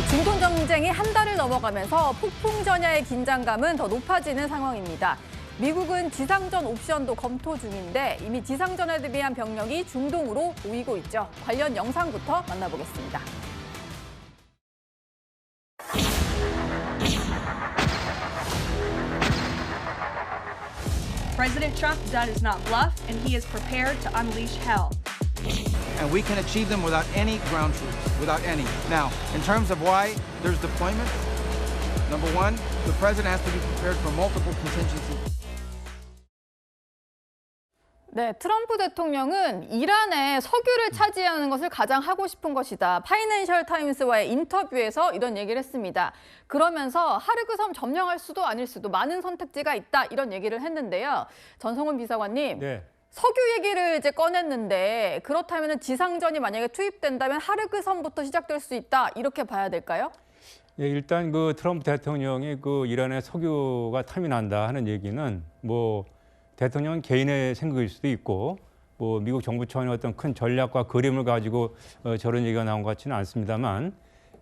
중동 정쟁이 한 달을 넘어가면서 폭풍전야의 긴장감은 더 높아지는 상황입니다. 미국은 지상전 옵션도 검토 중인데 이미 지상전에 대비한 병력이 중동으로 모이고 있죠. 관련 영상부터 만나보겠습니다. President Trump does not bluff, and he is prepared to unleash hell. And we can achieve them without any ground troops, without any. Now, in terms of why there's deployment, number one, the president has to be prepared for multiple contingencies. 네, 트럼프 대통령은 이란의 석유를 차지하는 것을 가장 하고 싶은 것이다. 파이낸셜 타임스와의 인터뷰에서 이런 얘기를 했습니다. 그러면서 하르그 섬 점령할 수도 아닐 수도 많은 선택지가 있다. 이런 얘기를 했는데요. 전성훈 비서관님, 네. 석유 얘기를 이제 꺼냈는데 그렇다면 지상전이 만약에 투입된다면 하르그 섬부터 시작될 수 있다. 이렇게 봐야 될까요? 예, 일단 그 트럼프 대통령이 그 이란의 석유가 탐이 난다 하는 얘기는 뭐 대통령 개인의 생각일 수도 있고 뭐 미국 정부 차원의 어떤 큰 전략과 그림을 가지고 저런 얘기가 나온 것 같지는 않습니다만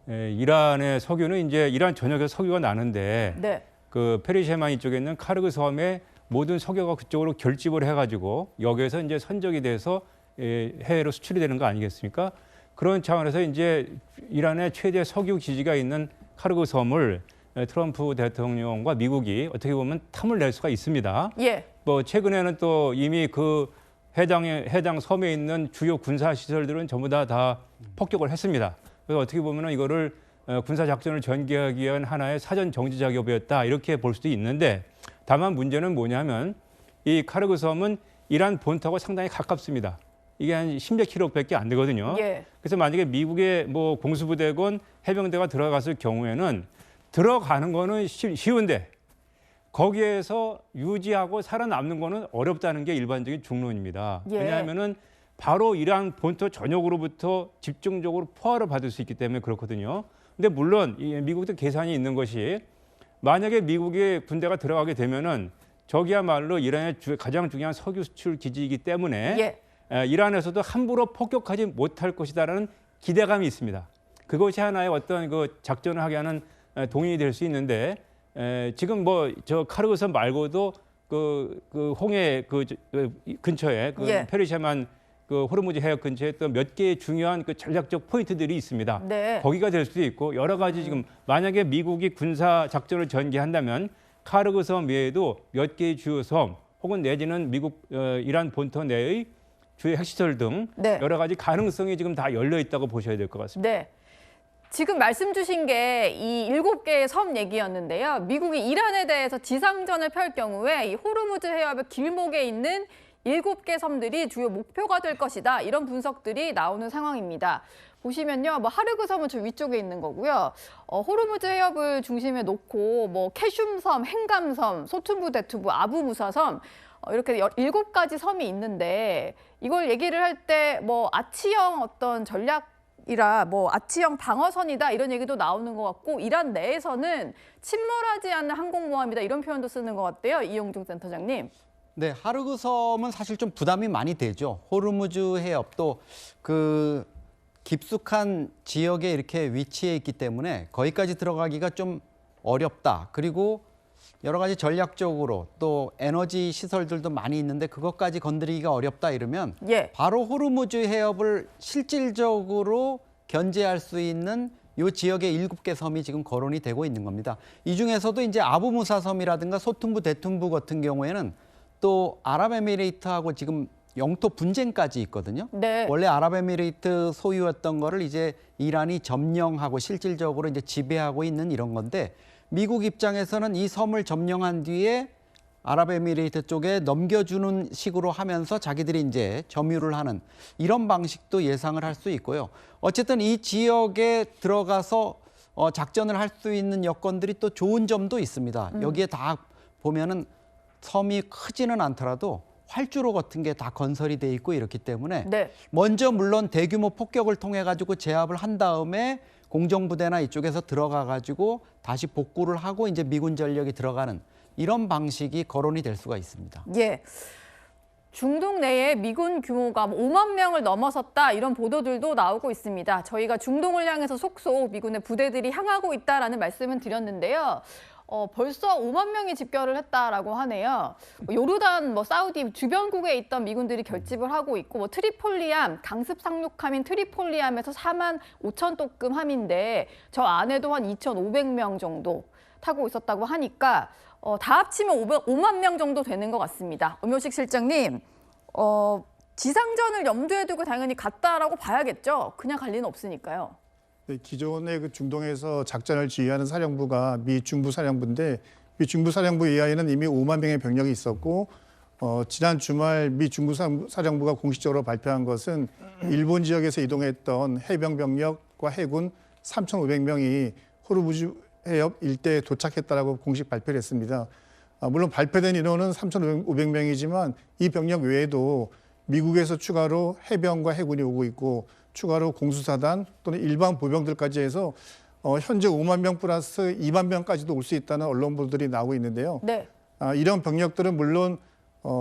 이란의 석유는 이제 이란 전역에서 석유가 나는데 네. 그 페르시아만 이쪽에 있는 카르그 섬에 모든 석유가 그쪽으로 결집을 해가지고 여기에서 이제 선적이 돼서 해외로 수출이 되는 거 아니겠습니까? 그런 차원에서 이제 이란의 최대 석유 기지가 있는 카르그 섬을 트럼프 대통령과 미국이 어떻게 보면 탐을 낼 수가 있습니다. 예. 뭐 최근에는 또 이미 그 해당 섬에 있는 주요 군사 시설들은 전부 다 폭격을 했습니다. 그래서 어떻게 보면은 이거를 군사 작전을 전개하기 위한 하나의 사전 정지 작업이었다 이렇게 볼 수도 있는데 다만 문제는 뭐냐면 이 카르그 섬은 이란 본토하고 상당히 가깝습니다. 이게 한 10몇 킬로밖에 안 되거든요. 예. 그래서 만약에 미국의 뭐 공수부대건 해병대가 들어갔을 경우에는 들어가는 거는 쉬운데 거기에서 유지하고 살아남는 거는 어렵다는 게 일반적인 중론입니다. 예. 왜냐하면은 바로 이란 본토 전역으로부터 집중적으로 포화를 받을 수 있기 때문에 그렇거든요. 근데 물론 미국도 계산이 있는 것이 만약에 미국의 군대가 들어가게 되면은 저기야말로 이란의 가장 중요한 석유 수출 기지이기 때문에 이란에서도 함부로 폭격하지 못할 것이다라는 기대감이 있습니다. 그것이 하나의 어떤 그 작전을 하게 하는 동인이 될 수 있는데 지금 뭐 저 카르그 섬 말고도 그 홍해 근처에 페르시아만 그 호르무즈 해역 근처에 또 몇 개의 중요한 그 전략적 포인트들이 있습니다. 네. 거기가 될 수도 있고 여러 가지 지금 만약에 미국이 군사 작전을 전개한다면 카르그 섬 외에도 몇 개의 주요 섬 혹은 내지는 미국 이란 본토 내의 주요 핵시설 등 여러 가지 가능성이 지금 다 열려 있다고 보셔야 될 것 같습니다. 네. 지금 말씀 주신 게 이 7개의 섬 얘기였는데요. 미국이 이란에 대해서 지상전을 펼 경우에 이 호르무즈 해협의 길목에 있는 7개 섬들이 주요 목표가 될 것이다. 이런 분석들이 나오는 상황입니다. 보시면요, 뭐 하르그 섬은 저 위쪽에 있는 거고요. 호르무즈 해협을 중심에 놓고 뭐 캐슘섬, 행감섬, 소툰부 대투부, 아부무사섬 이렇게 7가지 섬이 있는데 이걸 얘기를 할 때 뭐 아치형 어떤 전략이라 뭐 아치형 방어선이다 이런 얘기도 나오는 것 같고 이란 내에서는 침몰하지 않는 항공모함이다 이런 표현도 쓰는 것 같아요. 이용중 센터장님. 네, 하르그 섬은 사실 좀 부담이 많이 되죠. 호르무즈 해협도 그 깊숙한 지역에 이렇게 위치해 있기 때문에 거기까지 들어가기가 좀 어렵다. 그리고 여러 가지 전략적으로 또 에너지 시설들도 많이 있는데 그것까지 건드리기가 어렵다 이러면 바로 호르무즈 해협을 실질적으로 견제할 수 있는 이 지역의 7개 섬이 지금 거론이 되고 있는 겁니다. 이 중에서도 이제 아부무사 섬이라든가 소툰부 대툰부 같은 경우에는 또 아랍에미레이트하고 지금 영토 분쟁까지 있거든요. 네. 원래 아랍에미레이트 소유였던 거를 이제 이란이 점령하고 실질적으로 이제 지배하고 있는 이런 건데 미국 입장에서는 이 섬을 점령한 뒤에 아랍에미레이트 쪽에 넘겨주는 식으로 하면서 자기들이 이제 점유를 하는 이런 방식도 예상을 할 수 있고요. 어쨌든 이 지역에 들어가서 작전을 할 수 있는 여건들이 또 좋은 점도 있습니다. 여기에 다 보면은 섬이 크지는 않더라도 활주로 같은 게 다 건설이 돼 있고 이렇기 때문에 먼저 물론 대규모 폭격을 통해 가지고 제압을 한 다음에 공정부대나 이쪽에서 들어가 가지고 다시 복구를 하고 이제 미군 전력이 들어가는 이런 방식이 거론이 될 수가 있습니다. 예. 중동 내에 미군 규모가 5만 명을 넘어섰다 이런 보도들도 나오고 있습니다. 저희가 중동을 향해서 속속 미군의 부대들이 향하고 있다라는 말씀은 드렸는데요. 벌써 5만 명이 집결을 했다라고 하네요. 요르단, 사우디 주변국에 있던 미군들이 결집을 하고 있고, 트리폴리함, 강습 상륙함인 트리폴리함에서 4만 5천 또끔 함인데 저 안에도 한 2,500명 정도 타고 있었다고 하니까 다 합치면 5만 명 정도 되는 것 같습니다. 엄효식 실장님, 지상전을 염두에 두고 당연히 갔다라고 봐야겠죠. 그냥 갈 리는 없으니까요. 네, 기존의 그 중동에서 작전을 지휘하는 사령부가 미 중부 사령부인데 미 중부 사령부 이하에는 이미 5만 명의 병력이 있었고 지난 주말 미 중부 사령부가 공식적으로 발표한 것은 일본 지역에서 이동했던 해병 병력과 해군 3,500명이 호르무즈 해협 일대에 도착했다라고 공식 발표를 했습니다. 물론 발표된 인원은 3,500명이지만 이 병력 외에도 미국에서 추가로 해병과 해군이 오고 있고 추가로 공수사단 또는 일반 보병들까지 해서 현재 5만 명 플러스 2만 명까지도 올 수 있다는 언론 보도들이 나오고 있는데요. 네. 이런 병력들은 물론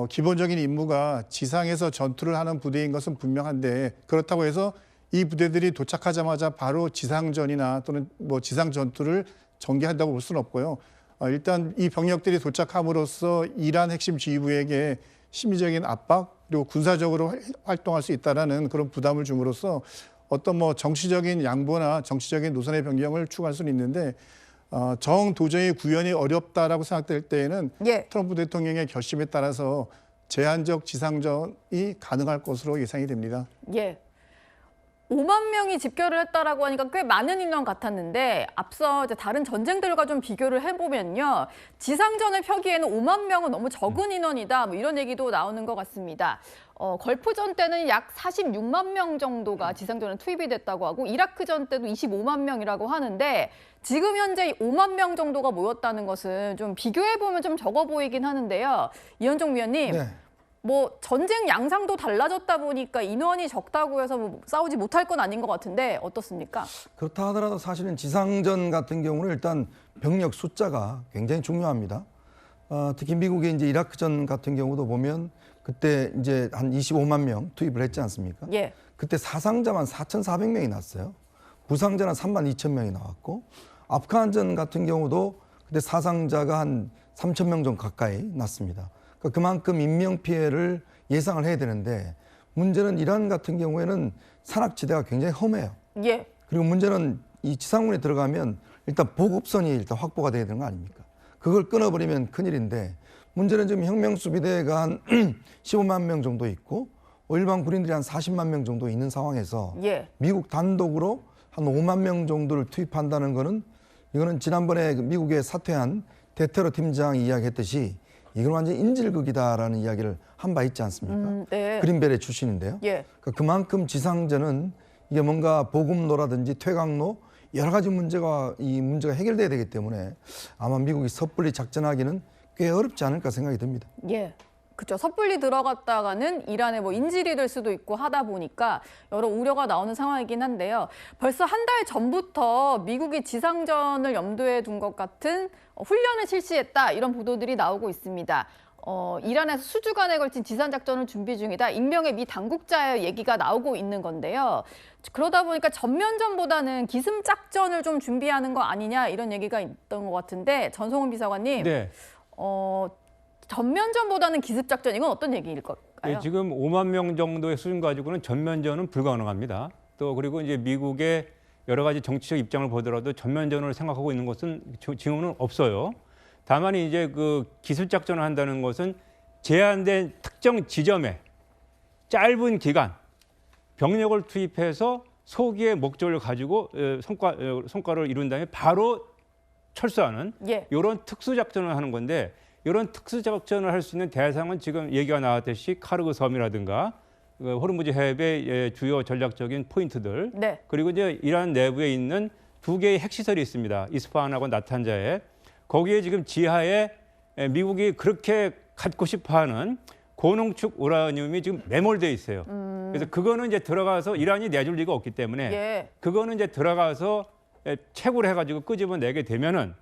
기본적인 임무가 지상에서 전투를 하는 부대인 것은 분명한데 그렇다고 해서 이 부대들이 도착하자마자 바로 지상전이나 또는 지상 전투를 전개한다고 볼 수는 없고요. 일단 이 병력들이 도착함으로써 이란 핵심 지휘부에게 심리적인 압박 그리고 군사적으로 활동할 수 있다라는 그런 부담을 줌으로써 어떤 정치적인 양보나 정치적인 노선의 변경을 추구할 수는 있는데 정 도저히 구현이 어렵다라고 생각될 때에는 예. 트럼프 대통령의 결심에 따라서 제한적 지상전이 가능할 것으로 예상이 됩니다. 예. 5만 명이 집결을 했다라고 하니까 꽤 많은 인원 같았는데 앞서 이제 다른 전쟁들과 좀 비교를 해보면요. 지상전을 펴기에는 5만 명은 너무 적은 인원이다. 이런 얘기도 나오는 것 같습니다. 걸프전 때는 약 46만 명 정도가 지상전에 투입이 됐다고 하고 이라크전 때도 25만 명이라고 하는데 지금 현재 5만 명 정도가 모였다는 것은 좀 비교해보면 좀 적어 보이긴 하는데요. 이현종 위원님. 네. 전쟁 양상도 달라졌다 보니까 인원이 적다고 해서 싸우지 못할 건 아닌 것 같은데 어떻습니까? 그렇다 하더라도 사실은 지상전 같은 경우는 일단 병력 숫자가 굉장히 중요합니다. 특히 미국의 이제 이라크전 같은 경우도 보면 그때 이제 한 25만 명 투입을 했지 않습니까? 예. 그때 사상자만 4,400명이 났어요. 부상자는 3만 2천 명이 나왔고 아프간전 같은 경우도 그때 사상자가 한 3천 명 정도 가까이 났습니다. 그만큼 인명 피해를 예상을 해야 되는데 문제는 이란 같은 경우에는 산악지대가 굉장히 험해요. 예. 그리고 문제는 이 지상군에 들어가면 일단 보급선이 일단 확보가 돼야 되는 거 아닙니까? 그걸 끊어버리면 큰일인데 문제는 지금 혁명수비대가 한 15만 명 정도 있고 일반 군인들이 한 40만 명 정도 있는 상황에서 예. 미국 단독으로 한 5만 명 정도를 투입한다는 거는 이거는 지난번에 미국에 사퇴한 대테러 팀장이 이야기했듯이 이건 완전 인질극이다라는 이야기를 한 바 있지 않습니까? 네. 그린벨의 출신인데요. 예. 그만큼 지상전은 이게 뭔가 보급로라든지 퇴강로 여러 가지 문제가 해결돼야 되기 때문에 아마 미국이 섣불리 작전하기는 꽤 어렵지 않을까 생각이 듭니다. 예. 그렇죠. 섣불리 들어갔다가는 이란의 인질이 될 수도 있고 하다 보니까 여러 우려가 나오는 상황이긴 한데요. 벌써 한 달 전부터 미국이 지상전을 염두에 둔 것 같은 훈련을 실시했다 이런 보도들이 나오고 있습니다. 이란에서 수주간에 걸친 지상작전을 준비 중이다. 익명의 미 당국자의 얘기가 나오고 있는 건데요. 그러다 보니까 전면전보다는 기습작전을 좀 준비하는 거 아니냐 이런 얘기가 있던 것 같은데 전성훈 비서관님. 네. 전면전보다는 기습작전 이건 어떤 얘기일까요? 예, 지금 5만 명 정도의 수준 가지고는 전면전은 불가능합니다. 또 그리고 이제 미국의 여러 가지 정치적 입장을 보더라도 전면전을 생각하고 있는 것은 지금은 없어요. 다만 이제 그 기습작전을 한다는 것은 제한된 특정 지점에 짧은 기간 병력을 투입해서 소기의 목적을 가지고 성과를 이룬 다음에 바로 철수하는 예. 이런 특수작전을 하는 건데 이런 특수작전을 할 수 있는 대상은 지금 얘기가 나왔듯이 카르그 섬이라든가 호르무즈 해협의 주요 전략적인 포인트들 네. 그리고 이제 이란 내부에 있는 두 개의 핵시설이 있습니다. 이스파한하고 나탄자에 거기에 지금 지하에 미국이 그렇게 갖고 싶어하는 고농축 우라늄이 지금 매몰돼 있어요. 그래서 그거는 이제 들어가서 이란이 내줄 리가 없기 때문에 예. 그거는 이제 들어가서 채굴 해가지고 끄집어내게 되면은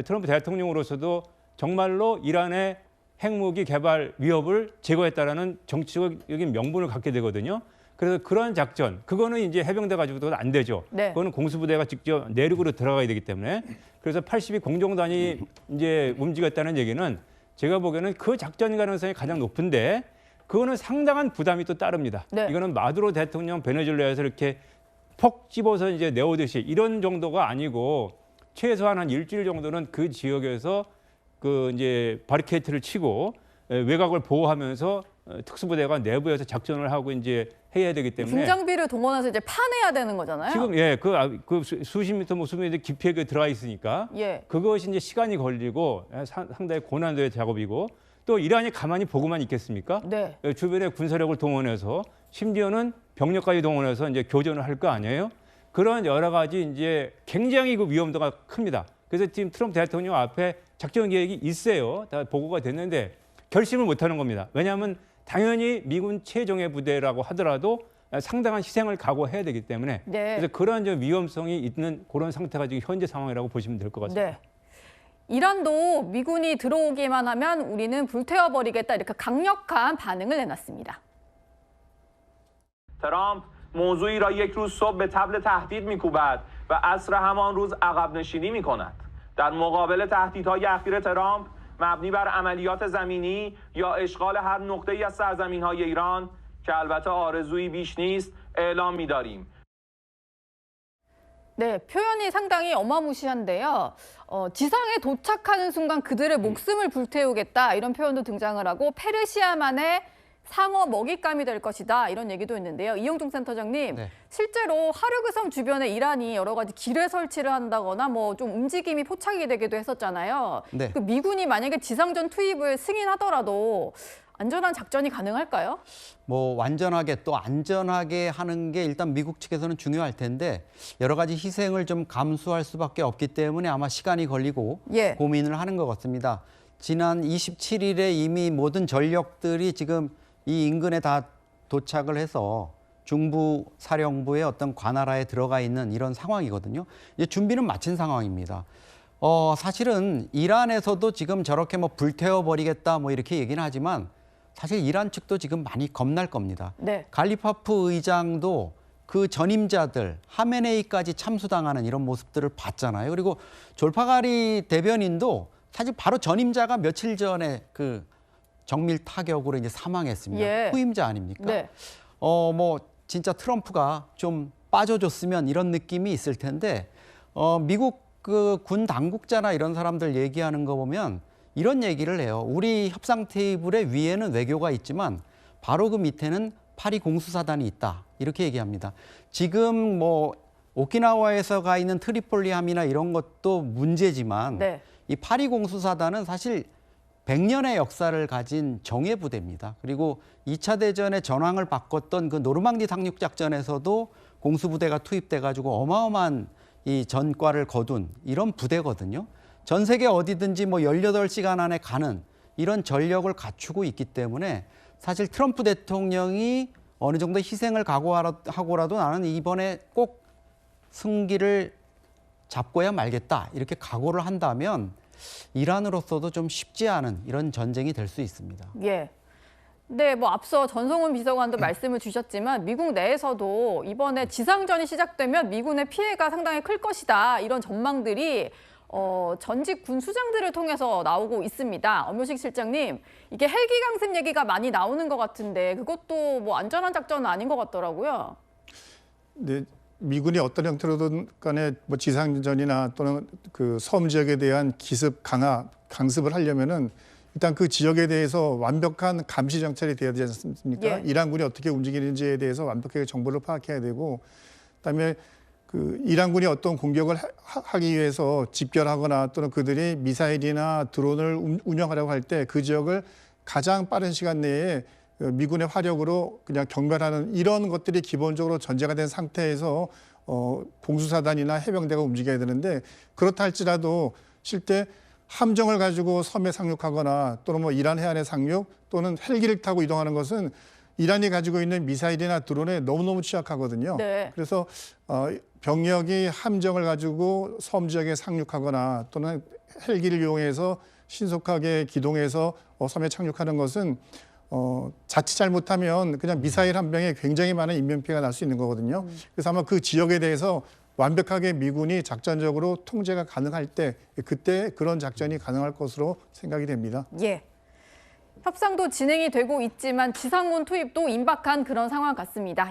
트럼프 대통령으로서도 정말로 이란의 핵무기 개발 위협을 제거했다라는 정치적인 명분을 갖게 되거든요. 그래서 그런 작전, 그거는 이제 해병대 가지고도 안 되죠. 네. 그거는 공수부대가 직접 내륙으로 들어가야 되기 때문에 그래서 82 공정단이 이제 움직였다는 얘기는 제가 보기에는 그 작전 가능성이 가장 높은데 그거는 상당한 부담이 또 따릅니다. 네. 이거는 마두로 대통령 베네수엘라에서 이렇게 폭 집어서 이제 내오듯이 이런 정도가 아니고 최소한 한 일주일 정도는 그 지역에서 그 이제 바리케이트를 치고 외곽을 보호하면서 특수부대가 내부에서 작전을 하고 이제 해야 되기 때문에 중장비를 동원해서 이제 파내야 되는 거잖아요. 지금 그 수십 미터 뭐 수십 미터 깊이에 들어가 있으니까 예. 그것이 이제 시간이 걸리고 상당히 고난도의 작업이고 또 이란이 가만히 보고만 있겠습니까? 네. 주변에 군사력을 동원해서 심지어는 병력까지 동원해서 이제 교전을 할 거 아니에요? 그런 여러 가지 이제 굉장히 그 위험도가 큽니다. 그래서 지금 트럼프 대통령 앞에 작전 계획이 있어요. 다 보고가 됐는데 결심을 못 하는 겁니다. 왜냐하면 당연히 미군 최정예 부대라고 하더라도 상당한 희생을 각오해야 되기 때문에 네. 그래서 그런 좀 위험성이 있는 그런 상태가 지금 현재 상황이라고 보시면 될 것 같습니다. 네. 이란도 미군이 들어오기만 하면 우리는 불태워버리겠다 이렇게 강력한 반응을 내놨습니다. ترامپ موضوعی را یک روز صبح به طبل تهدید می‌کوبد و عصر همان روز عقب نشینی می‌کند. در مقابل تهدیدهای اخیر ترامپ مبنی بر عملیات زمینی یا اشغال هر نقطه‌ای از سرزمین‌های ایران که البته آرزویی بیش نیست اعلام می‌داریم. 네, 표현이 상당히 어마무시한데요. 지상에 도착하는 순간 그들의 목숨을 불태우겠다 이런 표현도 등장을 하고 페르시아만의 상어 먹잇감이 될 것이다 이런 얘기도 있는데요. 이용종 센터장님, 네. 실제로 하르그 섬 주변에 이란이 여러 가지 기뢰 설치를 한다거나 뭐 좀 움직임이 포착이 되기도 했었잖아요. 네. 그 미군이 만약에 지상전 투입을 승인하더라도 안전한 작전이 가능할까요? 뭐 완전하게 또 안전하게 하는 게 일단 미국 측에서는 중요할 텐데 여러 가지 희생을 좀 감수할 수밖에 없기 때문에 아마 시간이 걸리고 예. 고민을 하는 것 같습니다. 지난 27일에 이미 모든 전력들이 지금 이 인근에 다 도착을 해서 중부 사령부의 어떤 관할하에 들어가 있는 이런 상황이거든요. 이제 준비는 마친 상황입니다. 사실은 이란에서도 지금 저렇게 뭐 불태워버리겠다 뭐 이렇게 얘기는 하지만 사실 이란 측도 지금 많이 겁날 겁니다. 네. 갈리파프 의장도 그 전임자들 하메네이까지 참수당하는 이런 모습들을 봤잖아요. 그리고 졸파가리 대변인도 사실 바로 전임자가 며칠 전에 그 정밀 타격으로 이제 사망했습니다. 예. 후임자 아닙니까? 네. 뭐 진짜 트럼프가 좀 빠져줬으면 이런 느낌이 있을 텐데 미국 그 군 당국자나 이런 사람들 얘기하는 거 보면 이런 얘기를 해요. 우리 협상 테이블의 위에는 외교가 있지만 바로 그 밑에는 파리 공수사단이 있다. 이렇게 얘기합니다. 지금 뭐 오키나와에서 가 있는 트리폴리함이나 이런 것도 문제지만 네. 이 파리 공수사단은 사실 100년의 역사를 가진 정예 부대입니다. 그리고 2차 대전에 전황을 바꿨던 그 노르망디 상륙 작전에서도 공수부대가 투입돼 가지고 어마어마한 이 전과를 거둔 이런 부대거든요. 전 세계 어디든지 뭐 18시간 안에 가는 이런 전력을 갖추고 있기 때문에 사실 트럼프 대통령이 어느 정도 희생을 각오하고라도 나는 이번에 꼭 승기를 잡고야 말겠다 이렇게 각오를 한다면 이란으로서도 좀 쉽지 않은 이런 전쟁이 될 수 있습니다. 예. 네, 뭐 앞서 전성훈 비서관도 말씀을 주셨지만 미국 내에서도 이번에 지상전이 시작되면 미군의 피해가 상당히 클 것이다 이런 전망들이 전직 군 수장들을 통해서 나오고 있습니다. 엄효식 실장님, 이게 헬기 강습 얘기가 많이 나오는 것 같은데 그것도 뭐 안전한 작전은 아닌 것 같더라고요. 네, 미군이 어떤 형태로든 간에 뭐 지상전이나 또는 그 섬 지역에 대한 강습을 하려면은 일단 그 지역에 대해서 완벽한 감시 정찰이 돼야 되지 않습니까? 예. 이란군이 어떻게 움직이는지에 대해서 완벽하게 정보를 파악해야 되고, 그다음에 그 이란군이 어떤 공격을 하기 위해서 집결하거나 또는 그들이 미사일이나 드론을 운영하려고 할 때 그 지역을 가장 빠른 시간 내에 미군의 화력으로 그냥 경멸하는 이런 것들이 기본적으로 전제가 된 상태에서 공수사단이나 해병대가 움직여야 되는데 그렇다 할지라도 실제 함정을 가지고 섬에 상륙하거나 또는 뭐 이란 해안에 상륙 또는 헬기를 타고 이동하는 것은 이란이 가지고 있는 미사일이나 드론에 너무너무 취약하거든요. 네. 그래서 병력이 함정을 가지고 섬 지역에 상륙하거나 또는 헬기를 이용해서 신속하게 기동해서 섬에 착륙하는 것은 자칫 잘못하면 그냥 미사일 한 병에 굉장히 많은 인명피해가 날 수 있는 거거든요. 그래서 아마 그 지역에 대해서 완벽하게 미군이 작전적으로 통제가 가능할 때 그때 그런 작전이 가능할 것으로 생각이 됩니다. 예. 협상도 진행이 되고 있지만 지상군 투입도 임박한 그런 상황 같습니다.